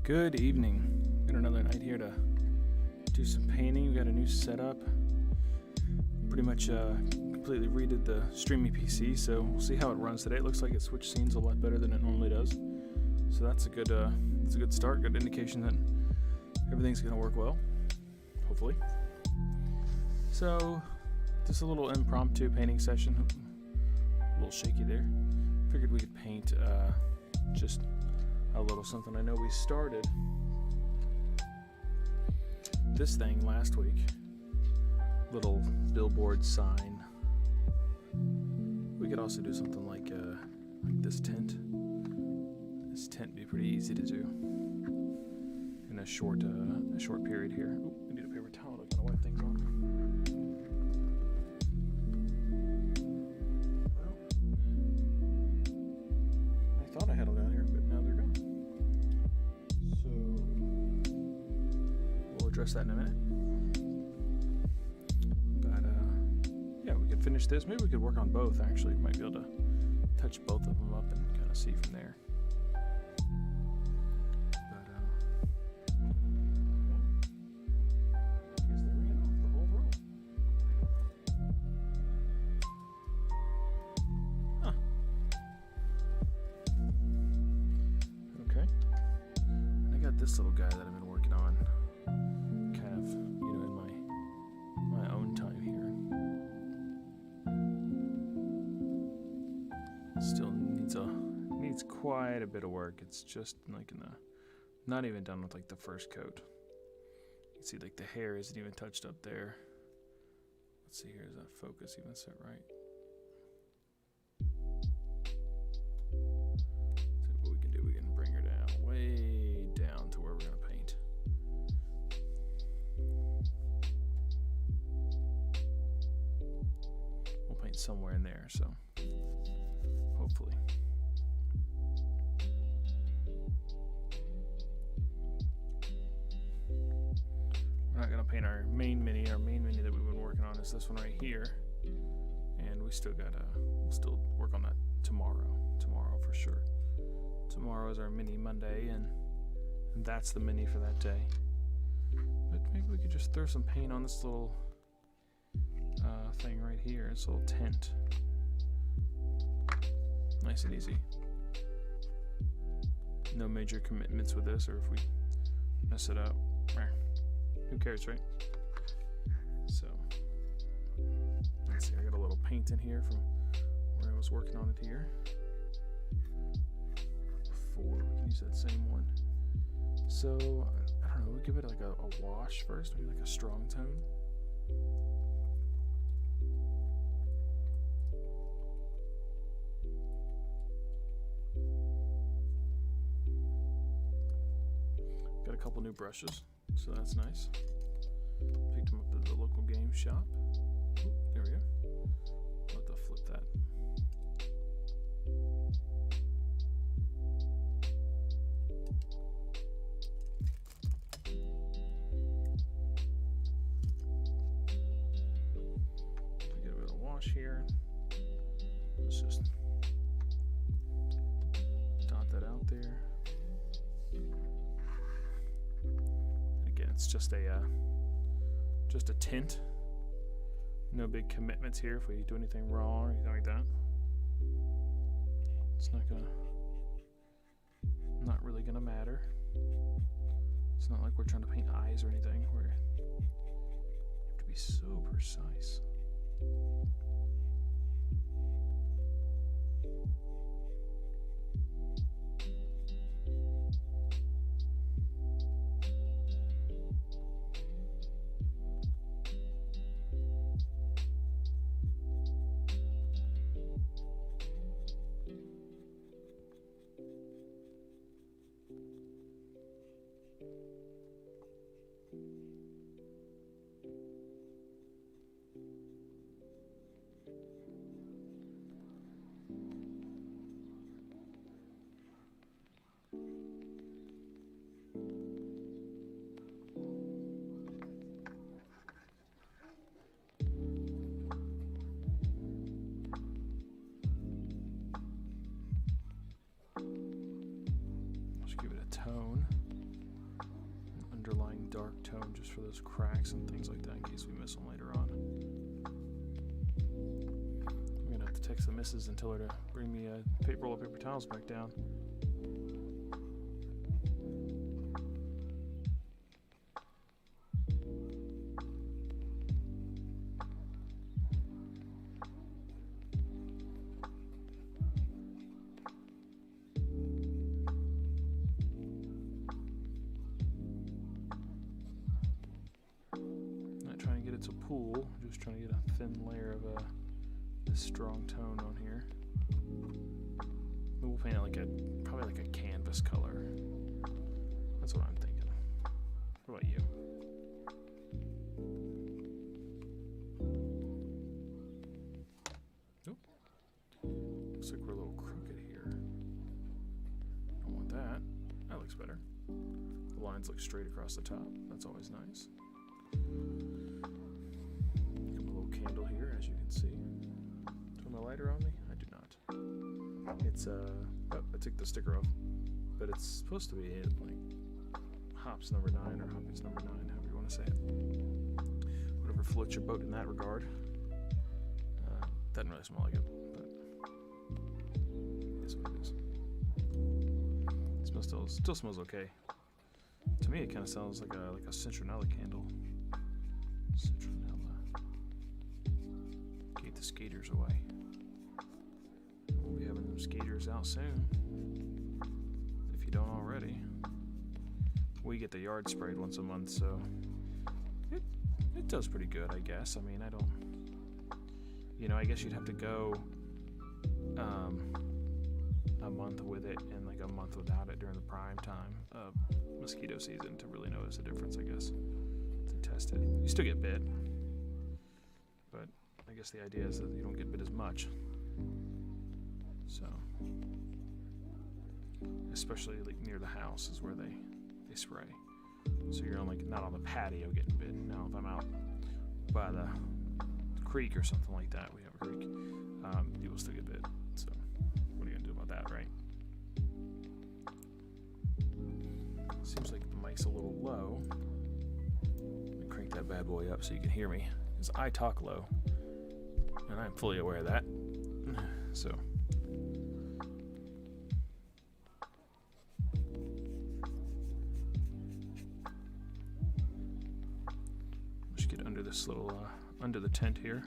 Good evening. Got another night here to do some painting. We got a new setup. Pretty much completely redid the streaming PC, so we'll see how it runs today. It looks like it switched scenes a lot better than it normally does. So that's a good start, good indication that everything's gonna work well, hopefully. So just a little impromptu painting session. A little shaky there. Figured we could paint just a little something. I know we started this thing last week. Little billboard sign. We could also do something like this tent. This tent would be pretty easy to do in a short period here. Oh, I need a paper towel to kind of wipe things off. Well, I thought I had them down here, but now they're gone. So we'll address that in a minute. Yeah, we could finish this. Maybe we could work on both, actually. Might be able to touch both of them up and kind of see from there. But, I guess they ran off the whole row. Huh. Okay. I got this little guy that I've been working on, kind of, in my own time here. Still needs quite a bit of work. It's just like not even done with like the first coat. You can see like the hair isn't even touched up there. Let's see here, is that focus even set right? So what we can do, we can bring her down, way down to where we're gonna paint. We'll paint somewhere in there, so hopefully. We're not gonna paint our main mini. Our main mini that we've been working on is this one right here, and we'll still work on that tomorrow for sure. Tomorrow is our mini Monday, and that's the mini for that day. But maybe we could just throw some paint on this little thing right here, this little tent. Nice and easy. No major commitments with this, or if we mess it up, who cares, right? So, let's see, I got a little paint in here from where I was working on it here. Before, we can use that same one. So, I don't know, we'll give it like a wash first, maybe like a strong tone. Got a couple new brushes, so that's nice. Picked them up at the local game shop. Ooh, there we go. I'll have to flip that. Get a bit of wash here. Let's just dot that out there. Again, it's just a tint. No big commitments here if we do anything wrong or anything like that. It's not really gonna matter. It's not like we're trying to paint eyes or anything where you have to be so precise. tone. dark tone just for those cracks and things like that in case we miss them later on. I'm gonna have to text the missus and tell her to bring me a roll of paper towels back down. It's a pool, just trying to get a thin layer of this strong tone on here. We'll paint it like probably like a canvas color. That's what I'm thinking. What about you? Nope. Looks like we're a little crooked here. Don't want that. That looks better. The lines look straight across the top. That's always nice. Candle here, as you can see. Turn my lighter on me? I do not. It's oh, I took the sticker off, but it's supposed to be like hops number 9 or hoppies number 9, however you want to say it. Whatever floats your boat in that regard. Doesn't really smell like it, but that's what it is. It smells still smells okay. To me, it kind of sounds like a citronella candle. Citronella. The skaters away. We'll be having them skaters out soon. If you don't already. We get the yard sprayed once a month, so it does pretty good, I guess. I mean, I don't, I guess you'd have to go a month with it and like a month without it during the prime time of mosquito season to really notice a difference, I guess, to test it. You still get bit, but I guess the idea is that you don't get bit as much. So, especially like near the house is where they spray. So you're not on the patio getting bitten. Now, if I'm out by the creek or something like that, we have a creek, you will still get bit. So, what are you gonna do about that, right? Seems like the mic's a little low. Let me crank that bad boy up so you can hear me, because I talk low. And I'm fully aware of that. So. Let's get under this little, under the tent here.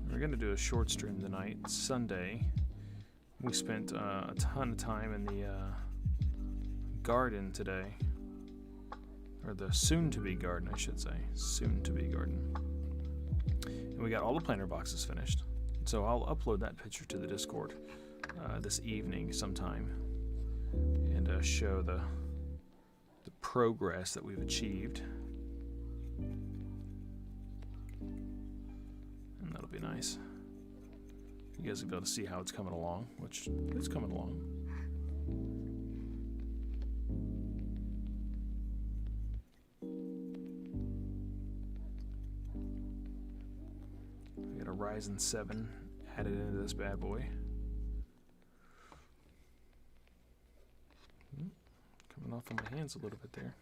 We're going to do a short stream tonight, Sunday. We spent a ton of time in the garden today. Or the soon-to-be garden, I should say. Soon-to-be garden. And we got all the planter boxes finished. So I'll upload that picture to the Discord this evening sometime. And show the progress that we've achieved. And that'll be nice. You guys will be able to see how it's coming along, which it's coming along. Ryzen 7 added into this bad boy. Coming off on my hands a little bit there.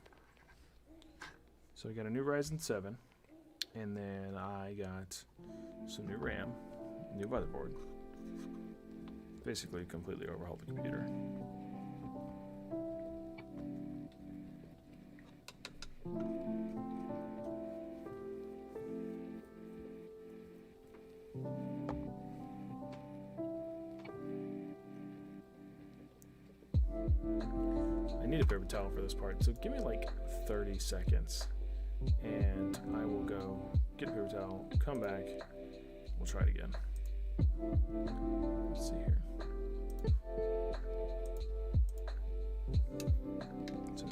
So I got a new Ryzen 7, and then I got some new RAM, new motherboard. Basically completely overhauled the computer. I need a paper towel for this part, so give me like 30 seconds and I will go get a paper towel, come back, we'll try it again. Let's see here. So,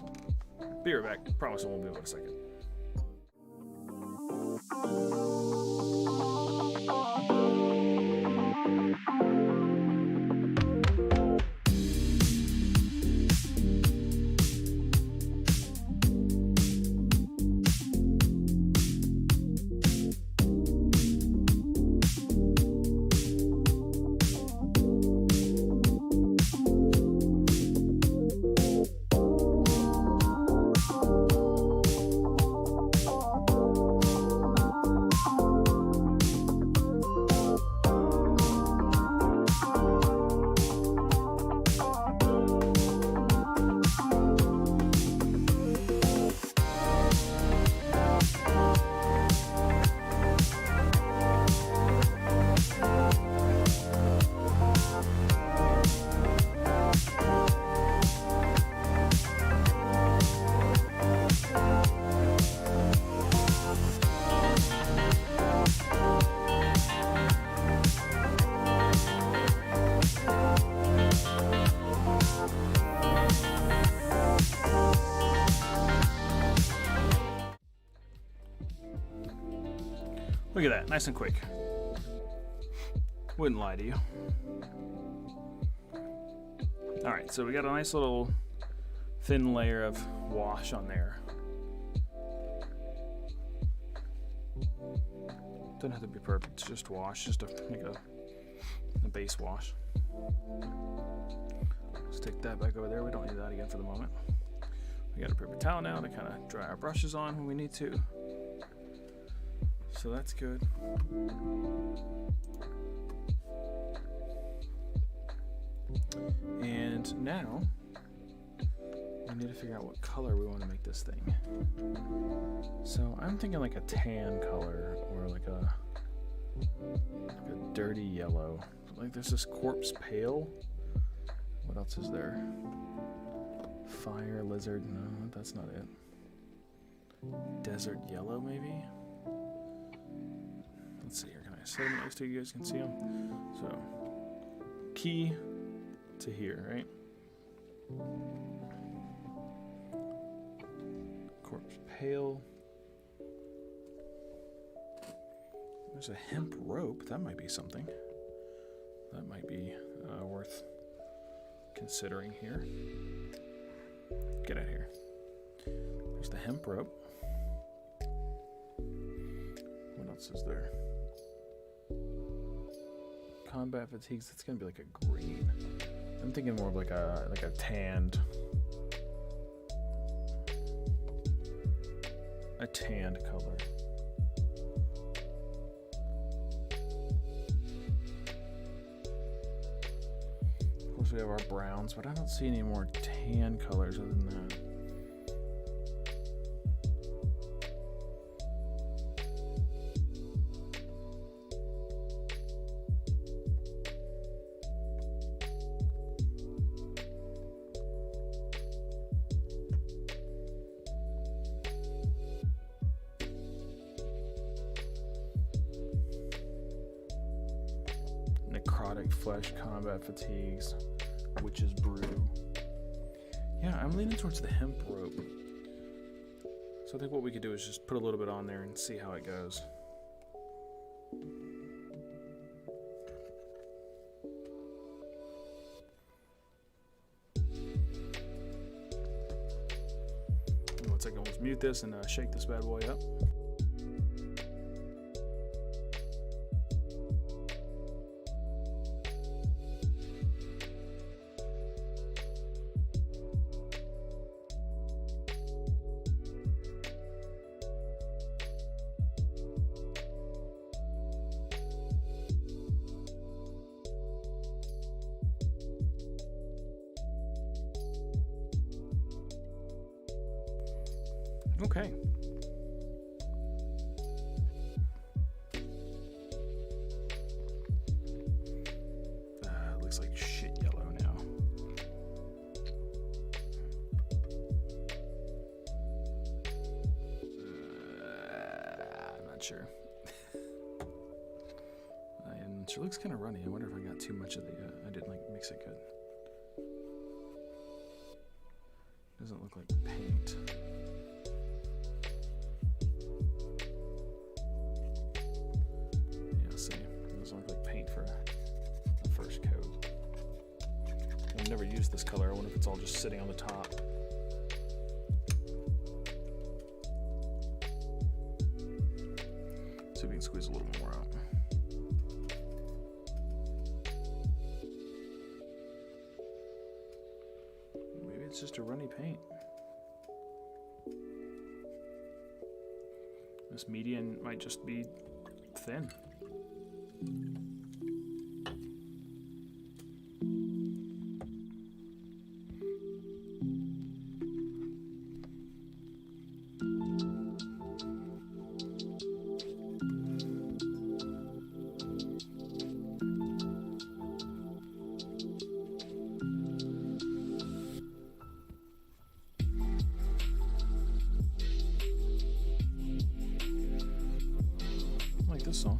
be right back. Promise I won't be able in a second. Look at that, nice and quick. Wouldn't lie to you. Alright, so we got a nice little thin layer of wash on there. Doesn't have to be perfect, it's just wash, just to make a base wash. Stick that back over there, we don't need that again for the moment. We got a paper towel now to kind of dry our brushes on when we need to. So that's good. And now we need to figure out what color we want to make this thing. So I'm thinking like a tan color or like a dirty yellow. Like there's this corpse pale. What else is there? Fire lizard. No, that's not it. Desert yellow maybe? Let's see here. Can I set them next to you guys can see them? So key to here, right? Corpse pale. There's a hemp rope. That might be something. That might be worth considering here. Get out of here. There's the hemp rope. What else is there? Combat fatigues. That's gonna be like a green. I'm thinking more of like a tanned color. Of course we have our browns, but I don't see any more tan colors other than that. Necrotic flesh, combat fatigues, witch's brew. Yeah, I'm leaning towards the hemp rope. So I think what we could do is just put a little bit on there and see how it goes. One second, let's mute this and shake this bad boy up. Okay. Looks like shit yellow now. I'm not sure. And she looks kind of runny. I wonder if I got too much of the. I didn't like mix it good. Doesn't look like paint. I've never used this color. I wonder if it's all just sitting on the top. See if we can squeeze a little more out. Maybe it's just a runny paint. This median might just be thin. This song.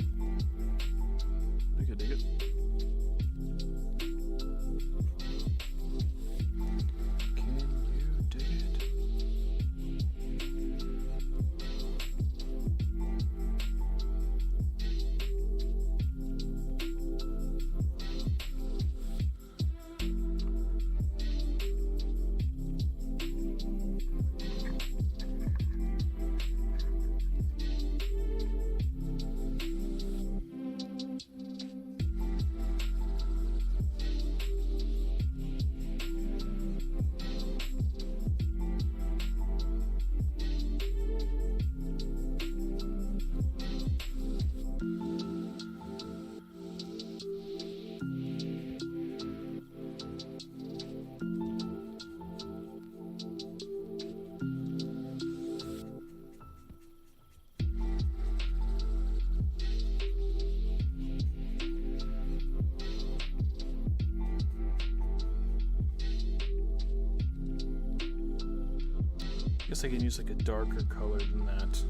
guess I can use like a darker color than that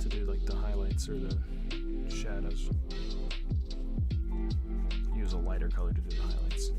to do like the highlights or the shadows. Use a lighter color to do the highlights.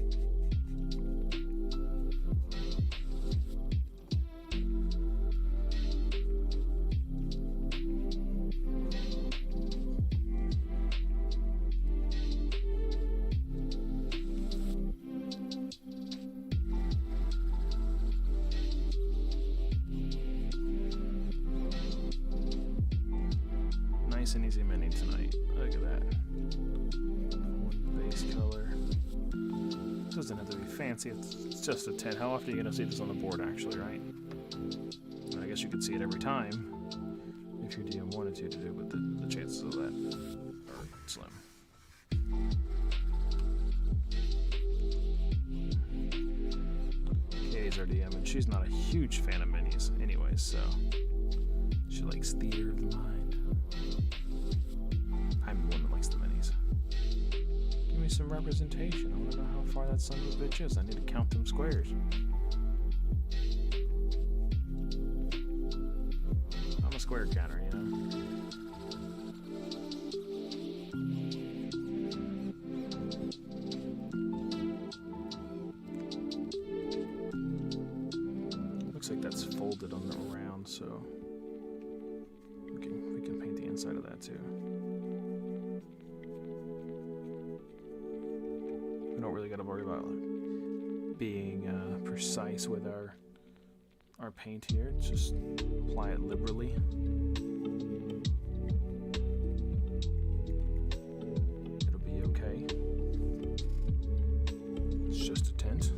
Nice and easy mini tonight. Look at that. One base color. Doesn't have to be fancy, it's just a 10. How often are you going to see this on the board actually, right? I guess you could see it every time if your DM wanted to do, but the chances of that are slim. Katie's our DM, and she's not a huge fan of minis anyways, so she likes theater of the mind. I'm the one that likes the minis. Give me some representation. I want to know how far that son of a bitch is. I need to count them squares. I'm a square counter, you know? Looks like that's folded on the round, so we can paint the inside of that too. We don't really got to worry about being precise with our paint here. Just apply it liberally. It'll be okay. It's just a tint.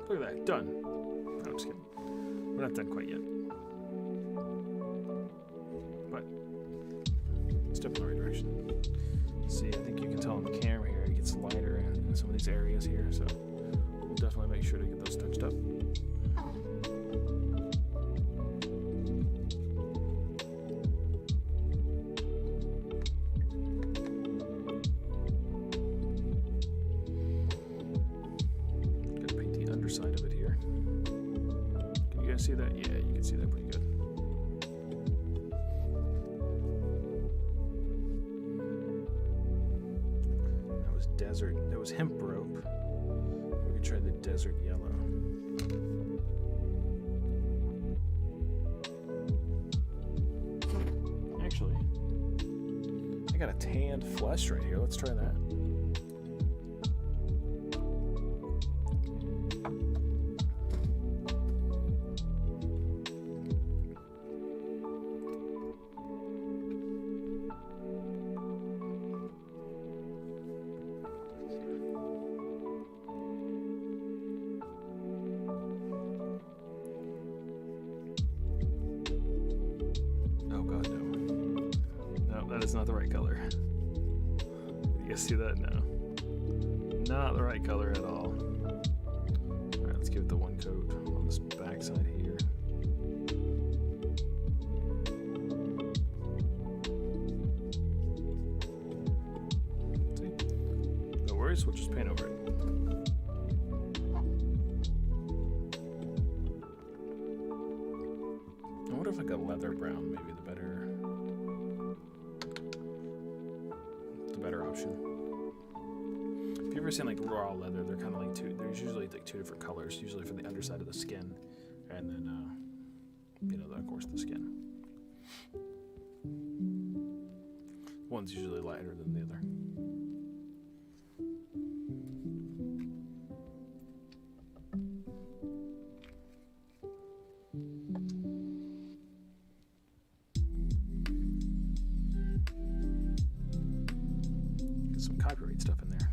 Look at that, done. No, I'm just kidding. We're not done quite yet. But step in the right direction. See, I think you can tell on the camera here, it gets lighter in some of these areas here, so we'll definitely make sure to get those touched up. Side of it here. Can you guys see that? Yeah, you can see that pretty good. That was desert. That was hemp rope. We could try the desert yellow. Actually, I got a tanned flesh right here. Let's try that. That is not the right color. You guys see that? No. Not the right color at all. Alright, let's give it the one coat on this back side here. See? No worries, we'll just paint over it. I wonder if like a leather brown maybe the better option. If you ever seen like raw leather, they're kind of like there's usually like two different colors, usually for the underside of the skin, and then you know, of course, the skin. One's usually lighter than the other. Some copyright great stuff in there.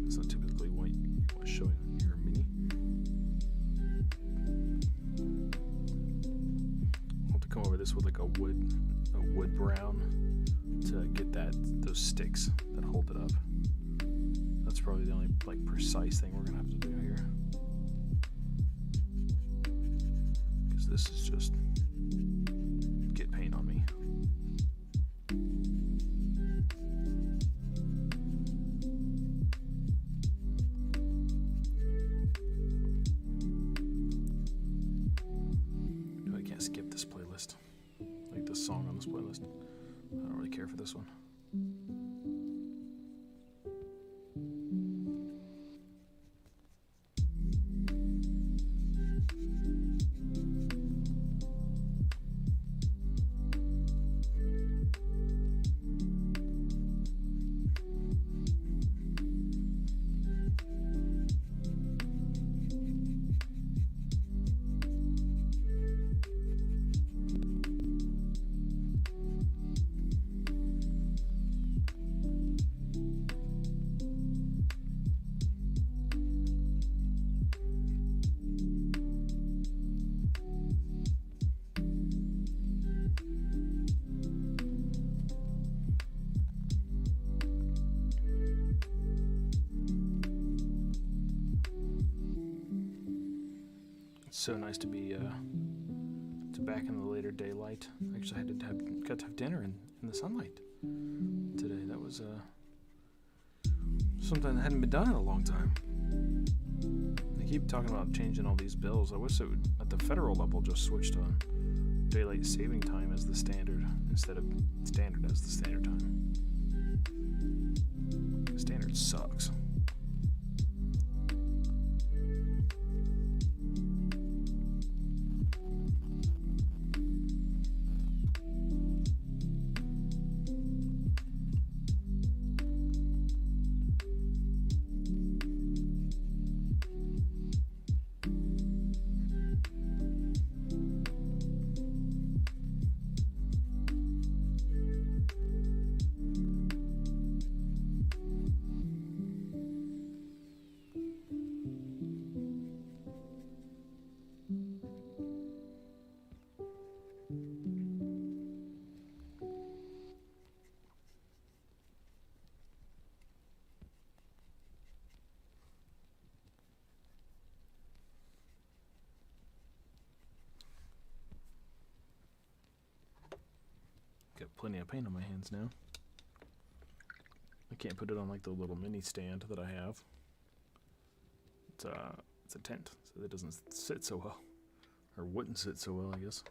It's not typically what you want showing on your Mini. I'll have to come over this with like a wood brown to get those sticks that hold it up. That's probably the only like precise thing we're gonna have to do here, because this is just get paint on me. I can't skip this playlist, like this song on this playlist. I don't really care for this one. So nice to be back in the later daylight. Actually, I got to have dinner in the sunlight today. That was something that hadn't been done in a long time. They keep talking about changing all these bills. I wish it would, at the federal level, just switch to daylight saving time as the standard instead of standard as the standard time. Standard sucks. Got plenty of paint on my hands now. I can't put it on like the little mini stand that I have. It's a tent, so it doesn't sit so well, or wouldn't sit so well, I guess.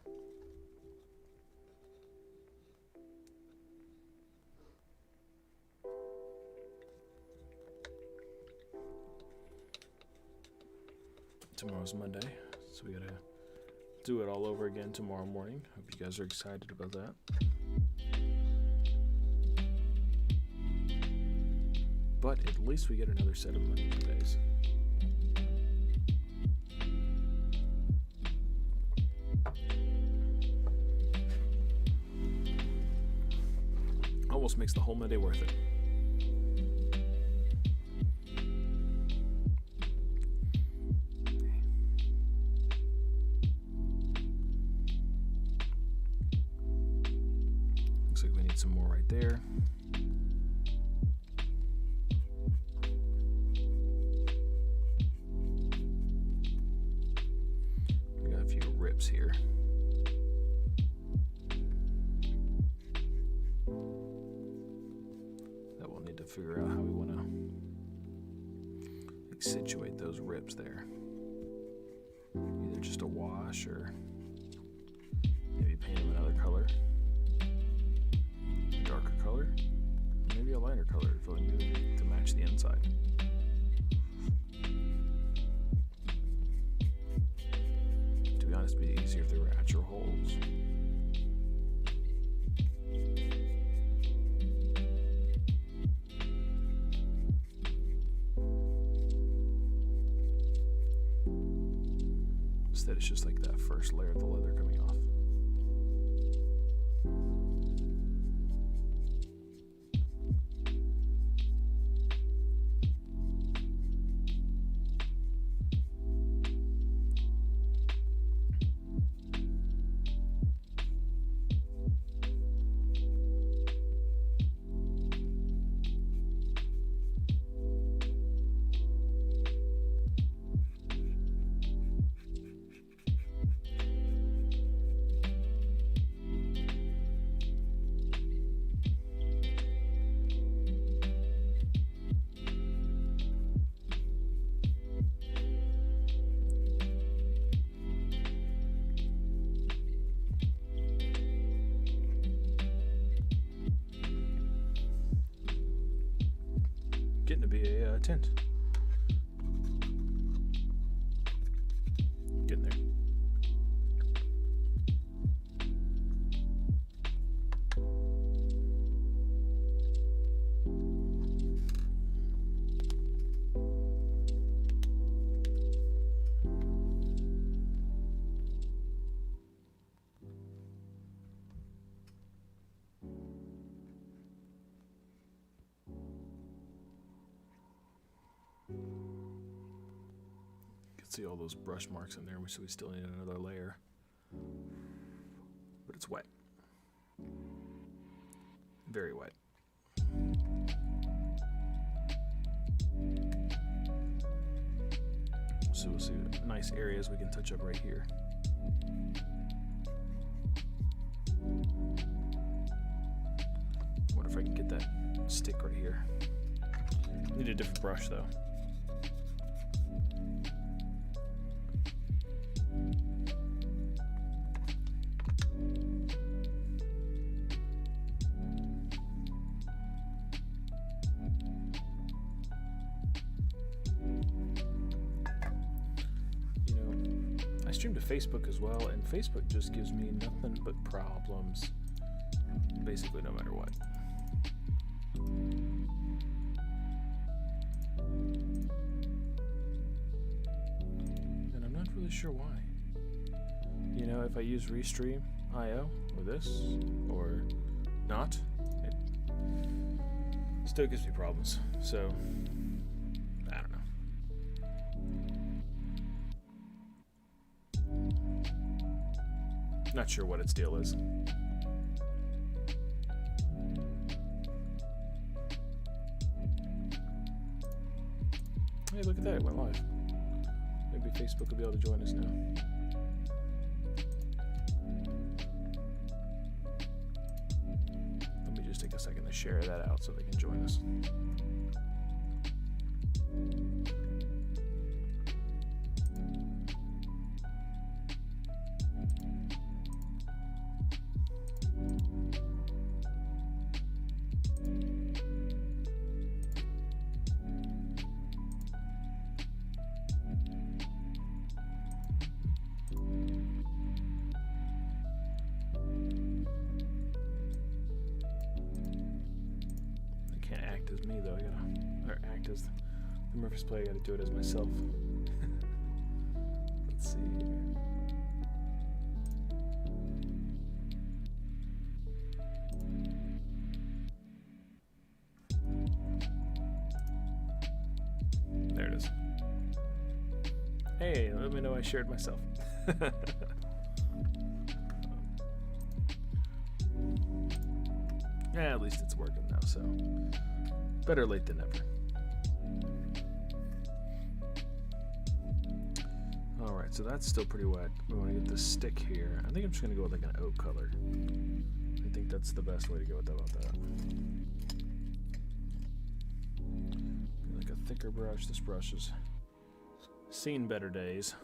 Tomorrow's Monday, so we gotta do it all over again tomorrow morning. Hope you guys are excited about that. But at least we get another set of money days. Almost makes the whole Monday worth it. Looks like we need some more right there. Here. That we'll need to figure out how we want to situate those rips there. Either just a wash or maybe paint them another color, a darker color, maybe a lighter color to match the inside. It'd be easier if they were at your holes. Instead, it's just like that first layer of the leather coming off. getting to be a tint. Getting there. See all those brush marks in there, so we still need another layer. But it's wet. Very wet. So we'll see nice areas we can touch up right here. I wonder if I can get that stick right here. Need a different brush though. I stream to Facebook as well, and Facebook just gives me nothing but problems, basically no matter what. And I'm not really sure why. You know, if I use Restream.io or this or not, it still gives me problems. So I don't know. Not sure what its deal is. Hey, look at that, it went live. Maybe Facebook will be able to join us now. Let me just take a second to share that out so they can join us. As me though, I gotta act as the Murphy's Play. I gotta do it as myself. Let's see here. There it is. Hey, let me know I shared myself. Yeah, at least it's working now, so better late than never. Alright, so that's still pretty wet. We want to get this stick here. I think I'm just going to go with like an oak color. I think that's the best way to go with about that. Like a thicker brush. This brush has seen better days,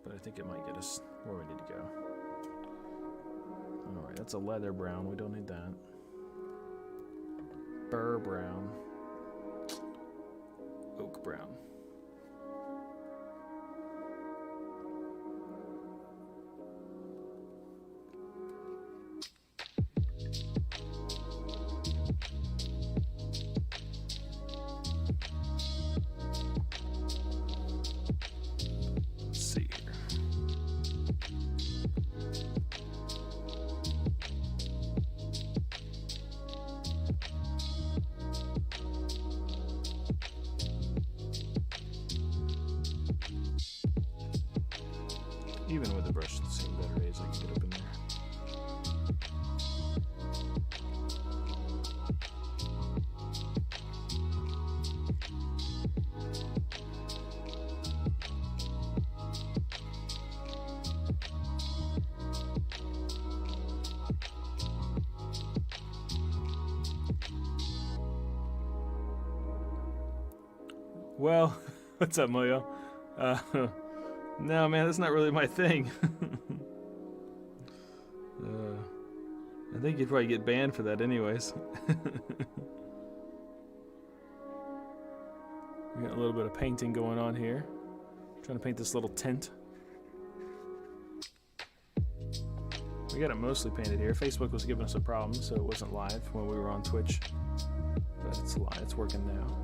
but I think it might get us where we need to go. Alright, that's a leather brown. We don't need that. Burr brown. Oak brown. Let's see here. Even with the brush, the same better days I can get up in there. Well, what's up, Moyo? No, man, that's not really my thing. I think you'd probably get banned for that anyways. A little bit of painting going on here. Trying to paint this little tent. We got it mostly painted here. Facebook was giving us a problem, so it wasn't live when we were on Twitch. But it's live. It's working now.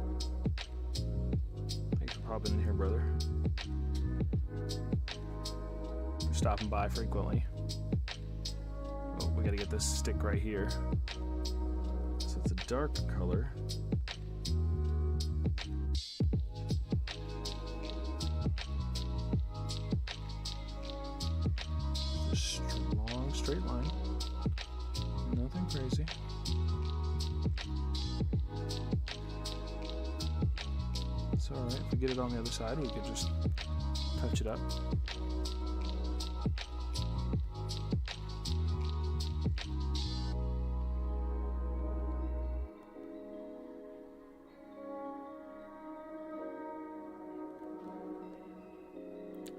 Thanks for popping in here, brother. We're stopping by frequently. Oh, we gotta get this stick right here. So it's a dark color. Straight line. Nothing crazy. It's alright. If we get it on the other side, we could just touch it up.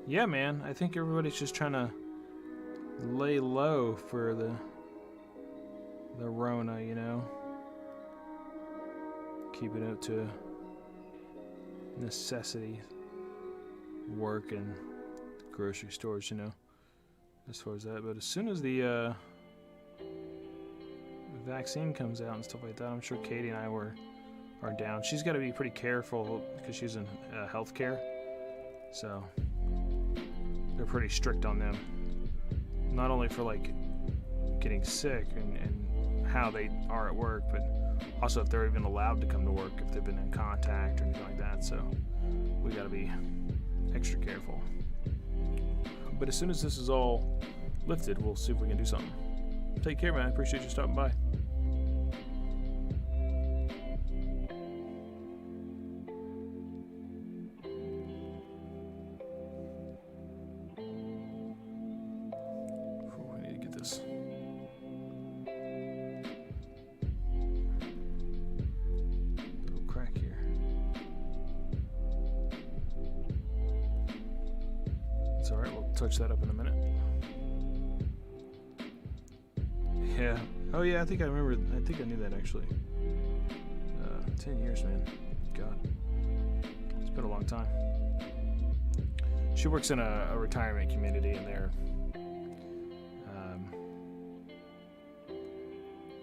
Yeah, man. I think everybody's just trying to lay low for the Rona, you know. Keeping it to necessity, work and grocery stores, you know, as far as that. But as soon as the vaccine comes out and stuff like that, I'm sure Katie and I are down. She's got to be pretty careful because she's in healthcare, so they're pretty strict on them. Not only for like getting sick and how they are at work, but also if they're even allowed to come to work, if they've been in contact or anything like that. So we gotta be extra careful. But as soon as this is all lifted, we'll see if we can do something. Take care, man. I appreciate you stopping by. It's alright, we'll touch that up in a minute. Yeah. Oh yeah, I think I remember. I think I knew that actually. 10 years, man. God. It's been a long time. She works in a retirement community, and they're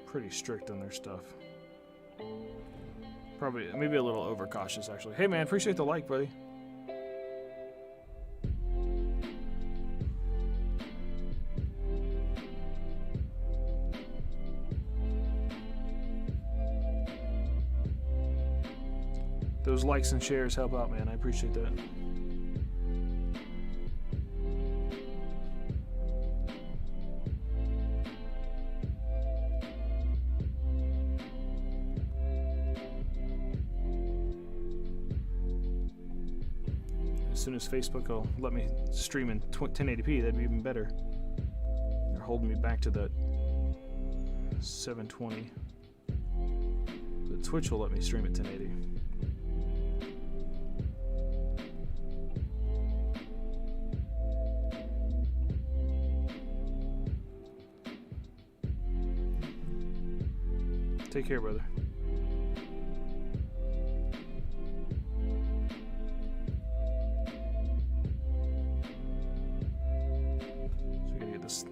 pretty strict on their stuff. Probably, maybe a little overcautious, actually. Hey, man, appreciate the like, buddy. Those likes and shares help out, man. I appreciate that. As soon as Facebook will let me stream in 1080p, that'd be even better. They're holding me back to that 720. But Twitch will let me stream at 1080. Take care, brother. So we gotta get this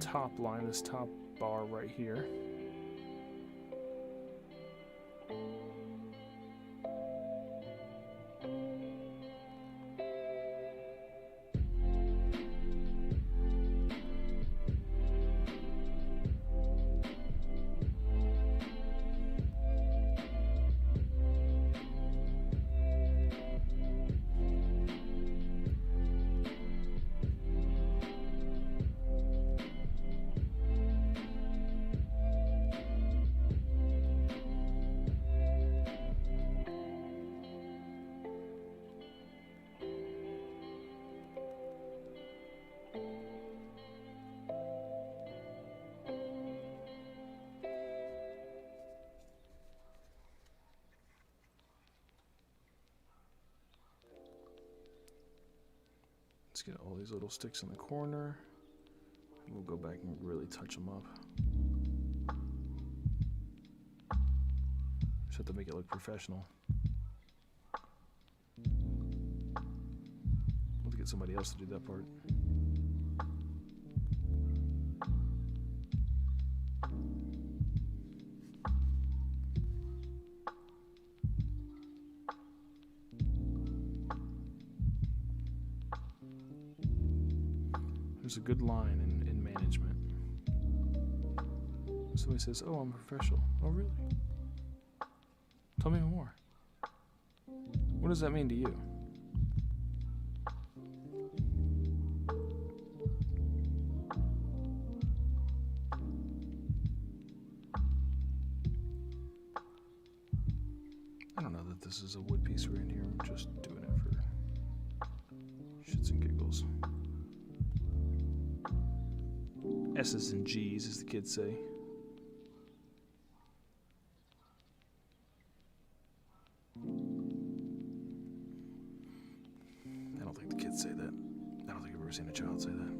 top line, this top bar right here. Let's get all these little sticks in the corner. And we'll go back and really touch them up. Just have to make it look professional. get somebody else to do that part. There's a good line in management. Somebody says, "Oh, I'm a professional." Oh, really? Tell me more. What does that mean to you? I don't know that this is a wood piece we're in here. I'm just doing it for shits and giggles. S's and G's, as the kids say. I don't think the kids say that. I don't think I've ever seen a child say that.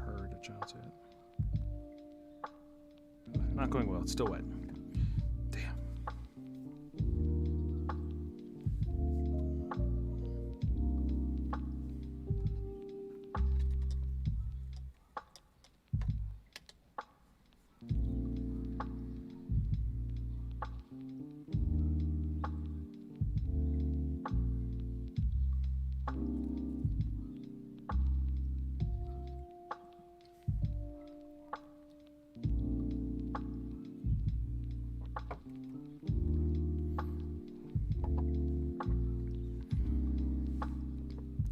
Heard a child say it. Not going well. It's still wet. Damn.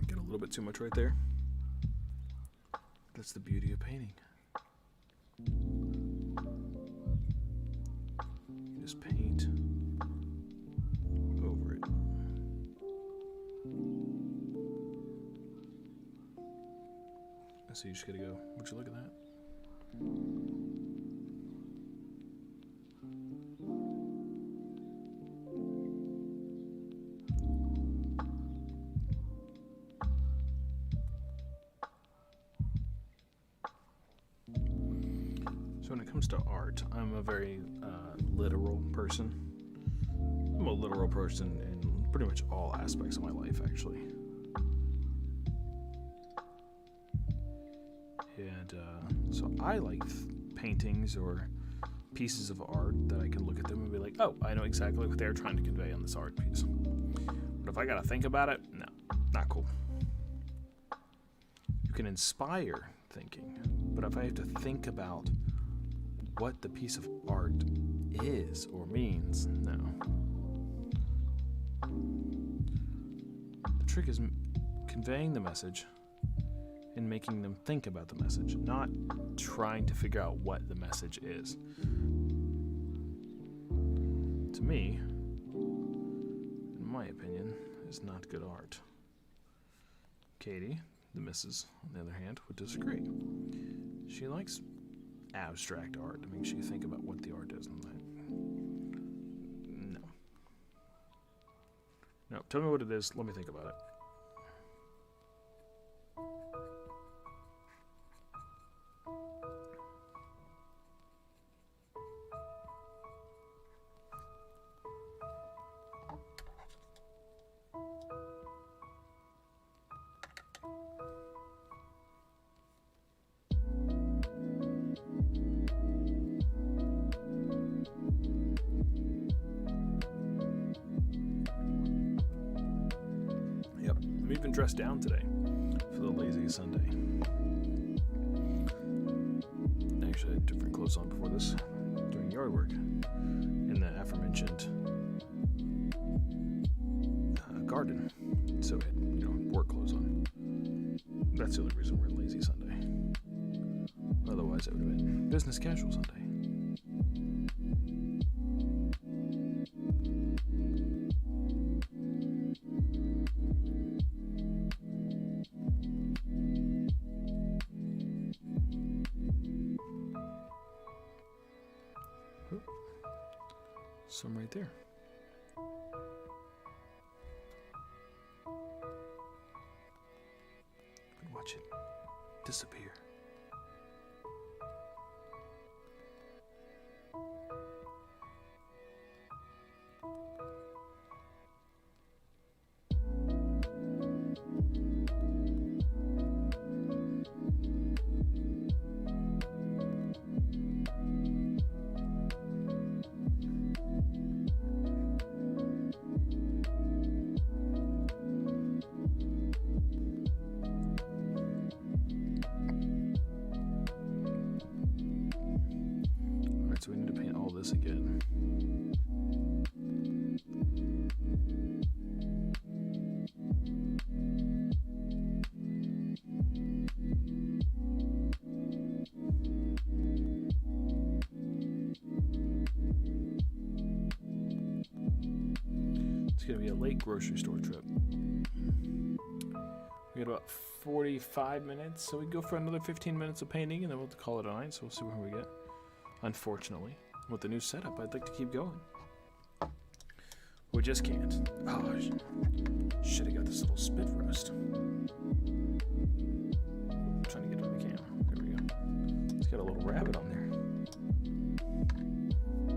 A little bit too much right there. That's the beauty of painting. You just paint over it. So you just gotta go, would you look at that? So when it comes to art, I'm a very literal person. I'm a literal person in pretty much all aspects of my life, actually. And so I like paintings or pieces of art that I can look at them and be like, oh, I know exactly what they're trying to convey on this art piece. But if I gotta think about it, no, not cool. You can inspire thinking, but if I have to think about what the piece of art is or means, no. The trick is conveying the message and making them think about the message, not trying to figure out what the message is. To me, in my opinion, is not good art. Katie, the missus, on the other hand, would disagree. She likes abstract art to make you think about what the art is. No, tell me what it is. Let me think about it. I'm even dressed down today for the lazy Sunday. Actually, I had different clothes on before this, doing yard work in the aforementioned garden. So I had, work clothes on. That's the only reason we're lazy Sunday. Otherwise, it would have been business casual Sunday. Some right there. And watch it disappear. going to be a late grocery store trip. We got about 45 minutes, so we go for another 15 minutes of painting, and then we'll call it a night, so we'll see where we get. Unfortunately, with the new setup, I'd like to keep going. We just can't. Oh, should have got this little spit roast. I'm trying to get it on the camera. There we go. It's got a little rabbit on there.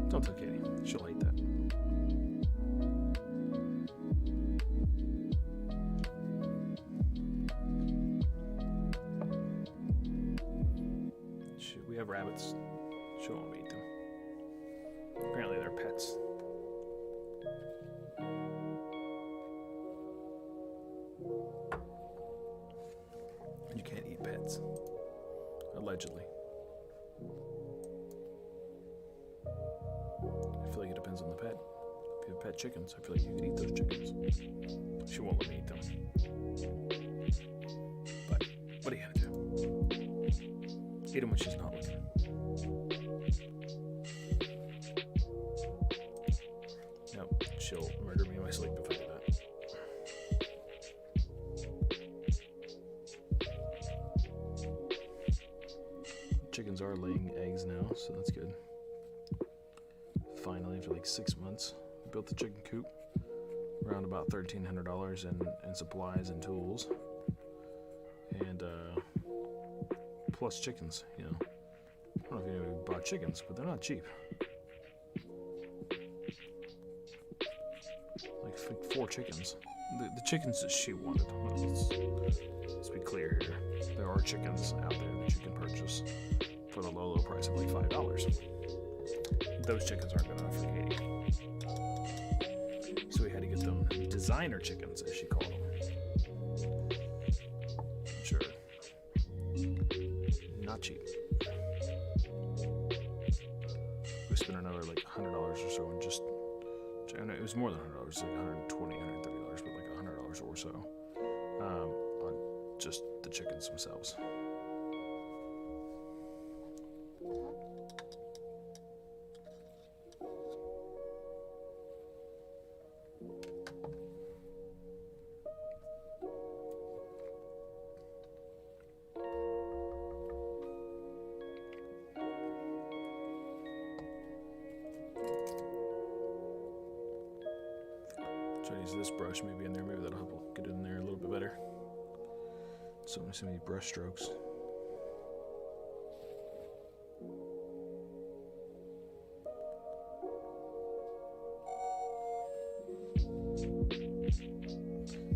Don't tell Katie. She'll hate that. We have rabbits. She won't eat them. Apparently they're pets. You can't eat pets. Allegedly. I feel like it depends on the pet. If you have pet chickens, I feel like you could eat those chickens. She won't let me eat them. But what are you gonna do? Eat them when she's not looking. Nope, she'll murder me in my sleep if I do that. Chickens are laying eggs now, so that's good. Finally, after like 6 months, we built the chicken coop. Around about $1,300 in supplies and tools. And plus chickens, you know. I don't know if anybody bought chickens, but they're not cheap. Like 4 chickens. The chickens that she wanted. Let's be clear here. There are chickens out there that you can purchase for the low price of like $5. Those chickens aren't good enough for Katie. So we had to get them designer chickens, as she called them. Sure. Not cheap. We spent another like $100 or so on just, and it was more than $100, like $120, $130, but like $100 or so on just the chickens themselves. Try to use this brush maybe in there. Maybe that'll help get it in there a little bit better. So I'm going to see many brush strokes.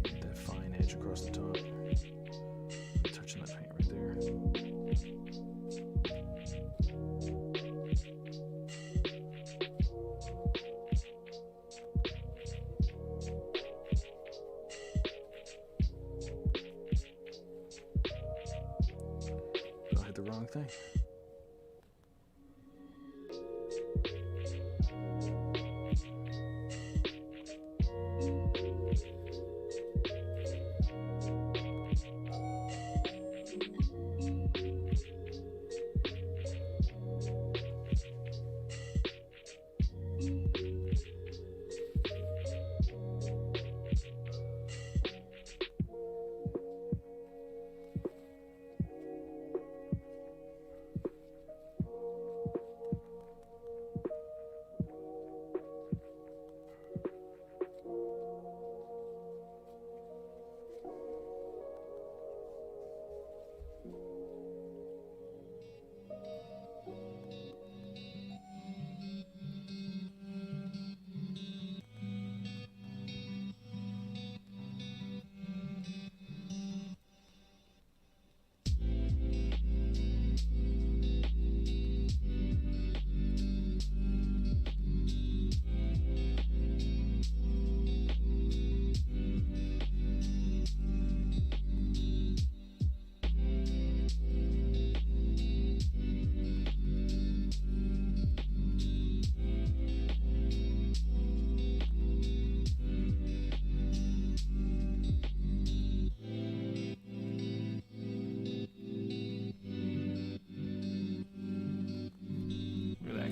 Get that fine edge across the top. Touching that paint right there. The wrong thing.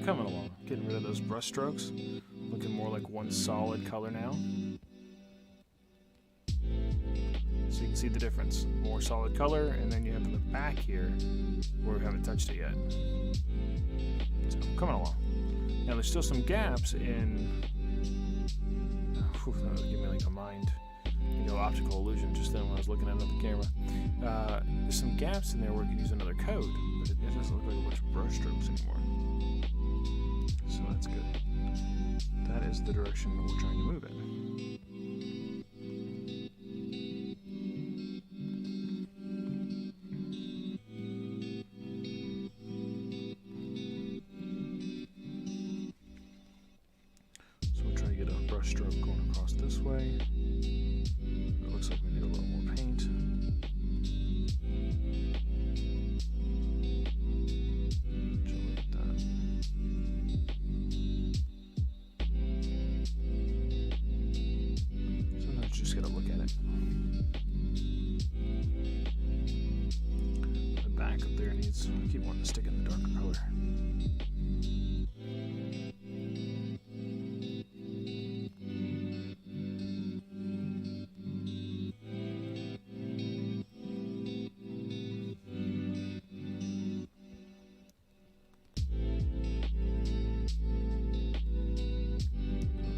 Coming along, getting rid of those brush strokes, looking more like one solid color now. See the difference? More solid color, and then you have in the back here where we haven't touched it yet. So, coming along. Now, there's still some gaps in... that was giving me like a mind, optical illusion just then when I was looking at it on the camera. There's some gaps in there where we could use another code, but it doesn't look like a bunch of brush strokes anymore. So that's good. That is the direction that we're trying to move in. So we'll try to get a brush stroke going across this way. It looks like we need a little more paint. Just gotta look at it. The back up there needs, I keep wanting to stick in the darker color.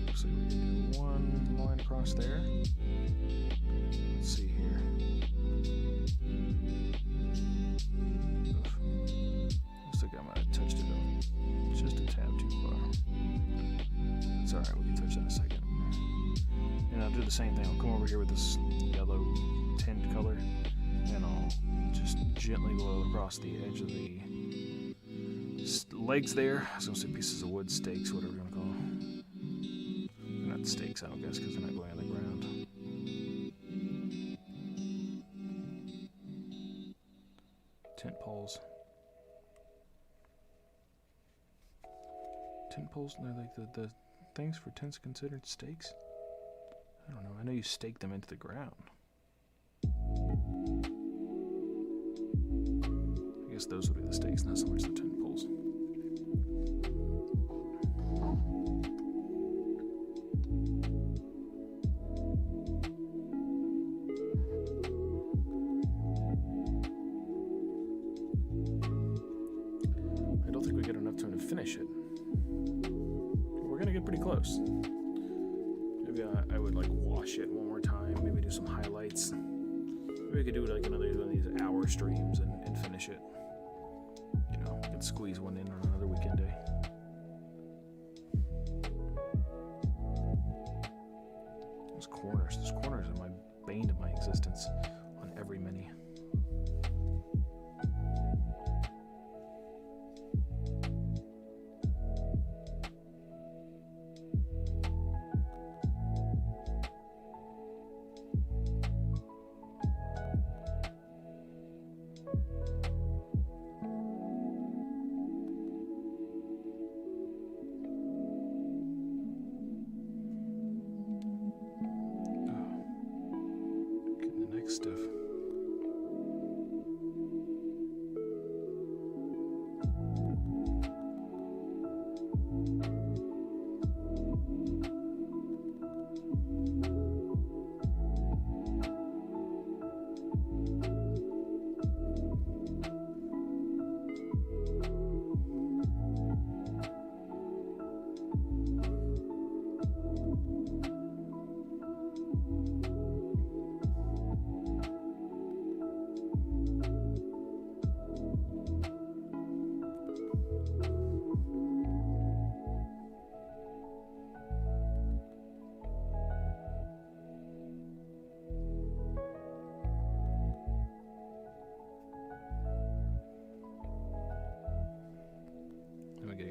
Looks like we can do one line across there. Let's see here. Looks like I might have touched it up just a tad too far. That's alright, we can touch that in a second. And I'll do the same thing. I'll come over here with this yellow tint color, and I'll just gently go across the edge of the legs there. I was going to say pieces of wood, stakes, whatever you want to call them. They're not stakes, I don't guess, because they're not going on the ground. Tent poles. Tent poles? They're like the things for tents considered stakes? I don't know. I know you stake them into the ground. I guess those would be the stakes, not so much the tent poles. I don't think we get enough time to finish it. But we're gonna get pretty close. Maybe I would like wash it one more time, maybe do some highlights. Maybe we could do like another one of these hour streams and finish it. You know, could squeeze one in on another weekend day. Those corners are my bane of my existence on every mini. Stuff.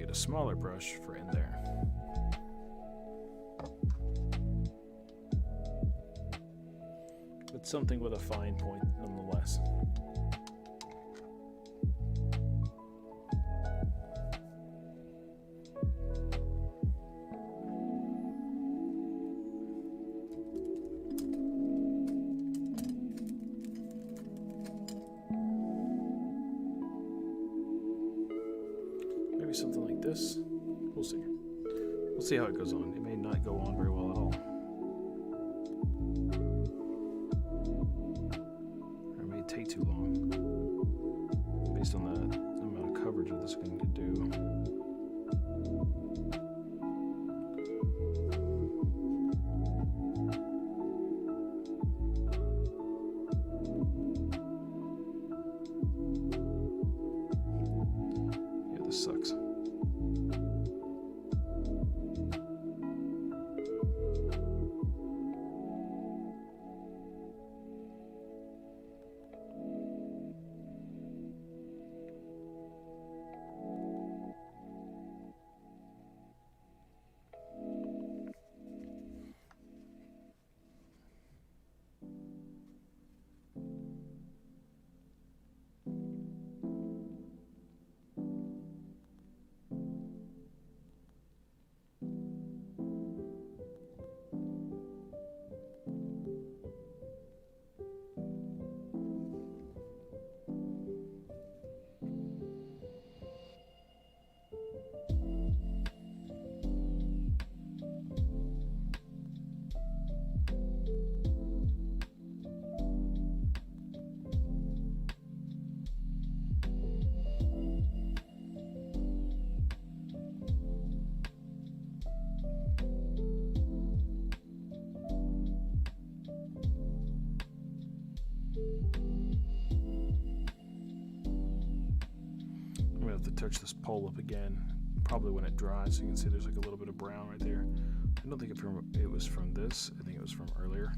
A smaller brush for in there. But something with a fine point nonetheless. Something like this. We'll see. We'll see how it goes on. It may not go on very well at all. way too long based on the amount of coverage that this thing could do. Yeah, this sucks. Touch this pole up again, probably when it dries. So you can see there's like a little bit of brown right there. I don't think it was from this. I think it was from earlier,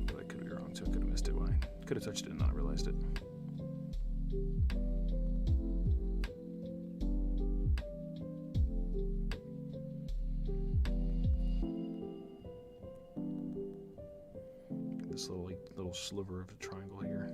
but I could be wrong, so I could have missed it. I could have touched it and not realized it. This little sliver of a triangle here.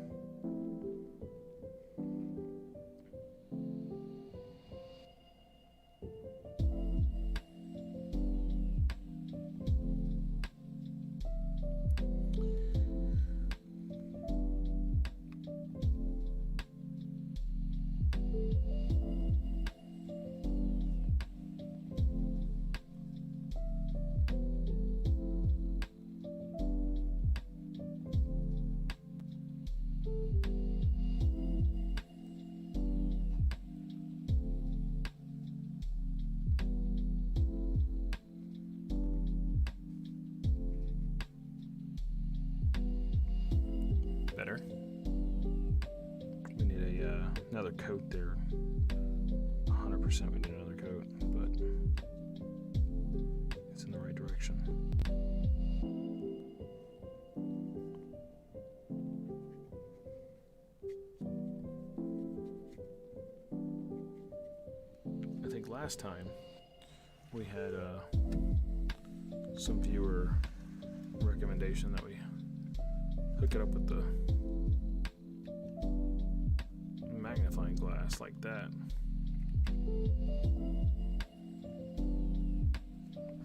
Better. We need another coat there. 100% we need another coat, but it's in the right direction. I think last time we had some viewer recommendation that we hook it up with the magnifying glass like that.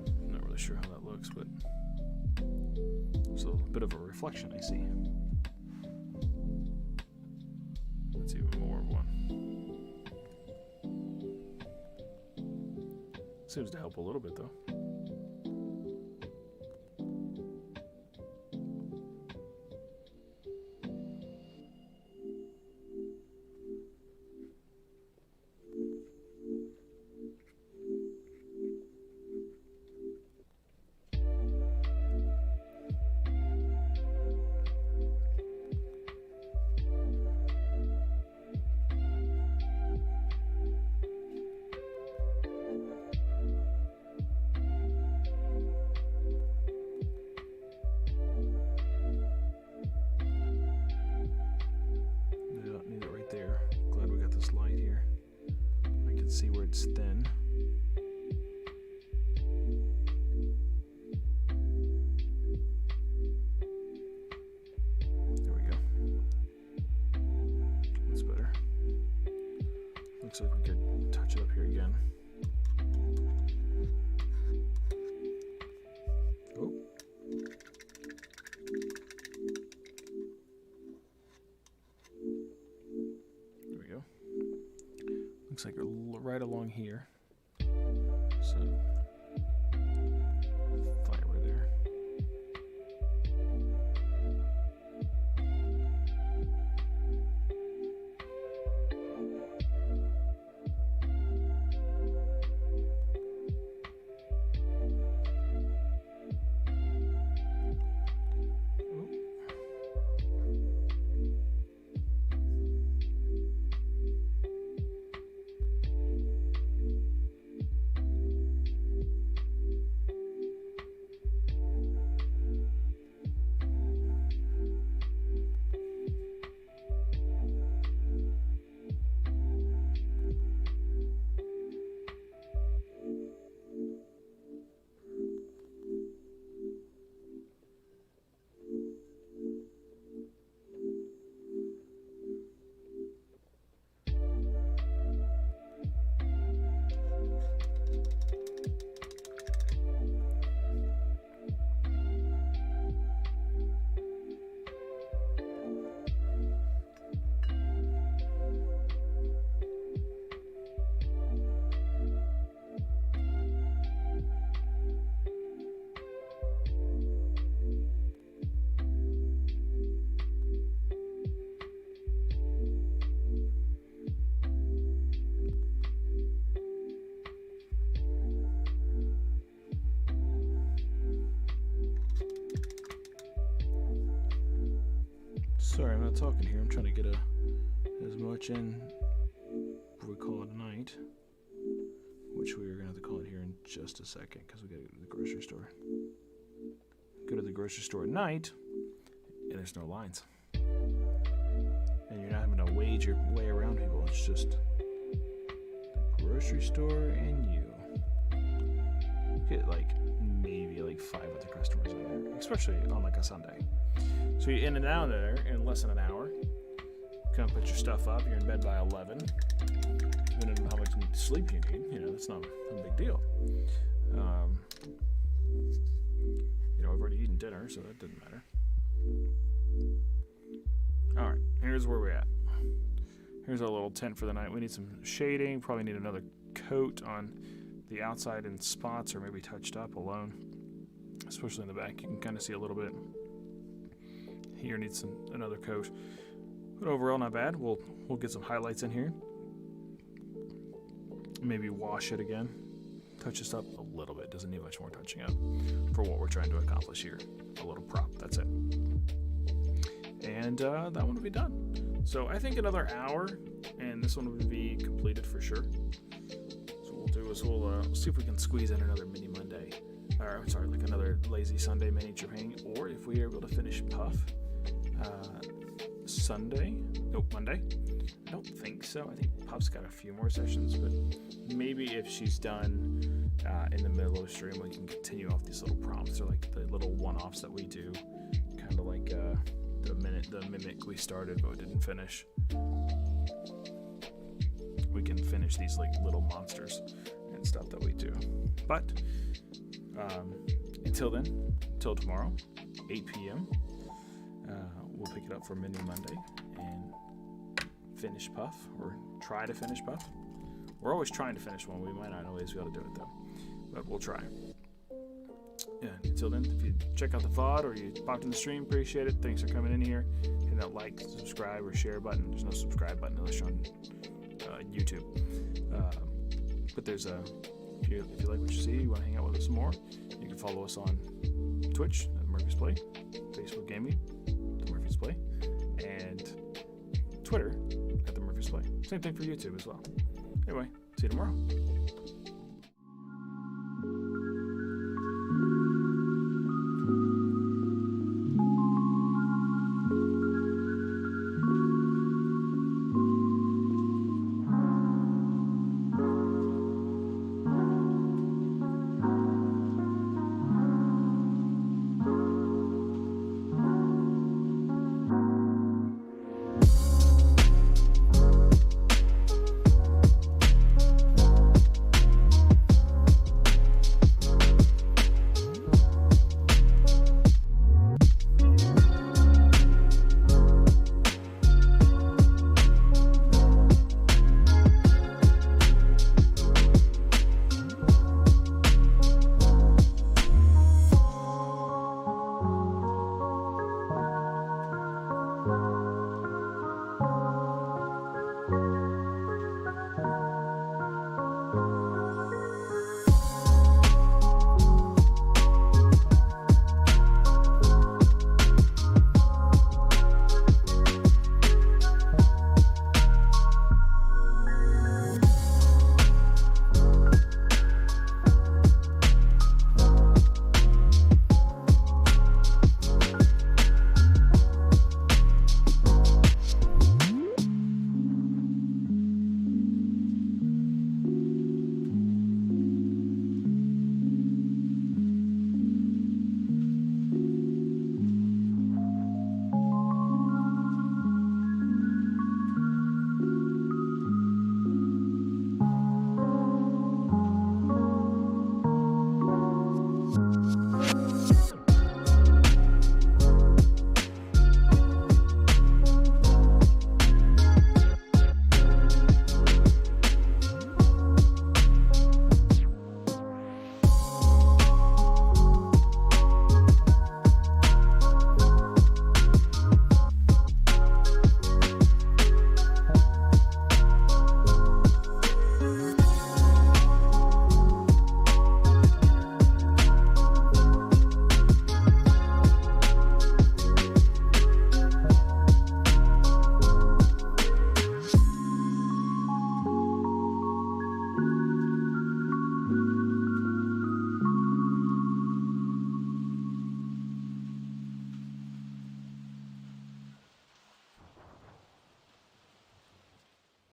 I'm not really sure how that looks, but there's a bit of a reflection I see. That's even more of one. Seems to help a little bit though. See where it's thin. There we go. That's better. Looks like we could touch it up here again. Oh. There we go. Looks like right along here. So fiber there. Sorry, I'm not talking here. I'm trying to get as much in before we call it a night, which we are going to have to call it here in just a second because we got to go to the grocery store. Go to the grocery store at night, and there's no lines. And you're not having to wade your way around people. It's just the grocery store and you. Get like maybe like 5 other customers in there, especially on like a Sunday. So you're in and out of there in less than an hour. Come put your stuff up. You're in bed by 11. Depending on how much sleep you need, you know, that's not a big deal. You know, I've already eaten dinner, so that didn't matter. All right, here's where we're at. Here's our little tent for the night. We need some shading. Probably need another coat on the outside in spots, or maybe touched up alone, especially in the back. You can kind of see a little bit. Here needs another coat, but overall not bad. We'll get some highlights in here. Maybe wash it again. Touch this up a little bit. Doesn't need much more touching up for what we're trying to accomplish here. A little prop. That's it. And that one will be done. So I think another hour, and this one will be completed for sure. So what we'll do is we'll see if we can squeeze in another mini Monday. Or I'm sorry, like another lazy Sunday miniature painting, or if we are able to finish Puff Monday. I don't think so. I think Puff's got a few more sessions, but maybe if she's done in the middle of the stream, we can continue off these little prompts or like the little one-offs that we do, kind of like the mimic we started but didn't finish. We can finish these like little monsters and stuff that we do. But until then, until tomorrow, 8 p.m., we'll pick it up for Mini Monday and finish Puff, or try to finish Puff. We're always trying to finish one. We might not always be able to do it though, but we'll try. Yeah, until then, if you check out the VOD or you popped in the stream, appreciate it. Thanks for coming in here. Hit that like, subscribe, or share button. There's no subscribe button unless you're on YouTube. But there's if you like what you see, you want to hang out with us some more, you can follow us on Twitch at Murphy's Play, Facebook Gaming, The Murphy's Play, and Twitter at The Murphy's Play. Same thing for YouTube as well. Anyway, see you tomorrow.